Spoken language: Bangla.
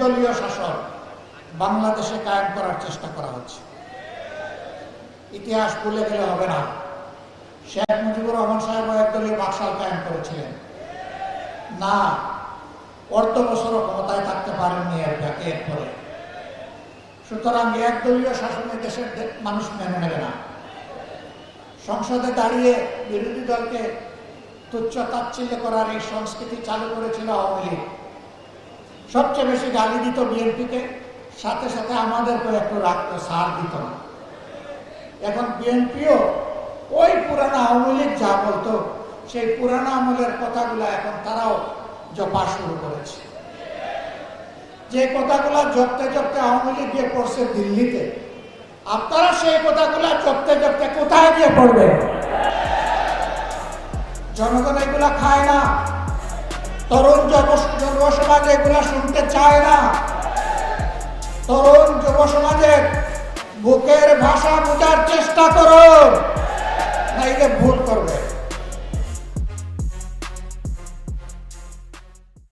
একদলীয় শাসন বাংলাদেশে কায়েম করার চেষ্টা করা হচ্ছে। ইতিহাস ভুলে গেলে হবে না। শেখ মুজিবুর রহমান সাহেব একদলীয় বাকশাল কায়েম করেছিলেন না, অর্ধ বছরও ক্ষমতায় থাকতে পারেননি এরপরে। সুতরাং একদলীয় শাসনে দেশের মানুষ মেনে নেবে না। সংসদে দাঁড়িয়ে বিরোধী দলকে তুচ্ছ তাচ্ছিল্য করার এই সংস্কৃতি চালু করেছিল আওয়ামী লীগ। সবচেয়ে বেশি গালি দিত বিএনপিকে, সাথে সাথে আমাদেরকেও একটু রাখতো, সার দিত না। এখন বিএনপিও ওই পুরানো আওয়ামী লীগ যা বলতো সেই পুরানো আমলের কথাগুলো এখন তারাও জপা শুরু করেছে। যে কথাগুলো জপতে জপতে আওয়ামী লীগ গিয়ে পড়ছে দিল্লিতে, আপনারা সেই কথাগুলো জপতে জপতে কোথায় গিয়ে পড়বে? জনগণ এগুলা খায় না, তরুণ যুব সমাজ এগুলা শুনতে চায় না। তরুণ যুব সমাজের বুকের ভাষা বোঝার চেষ্টা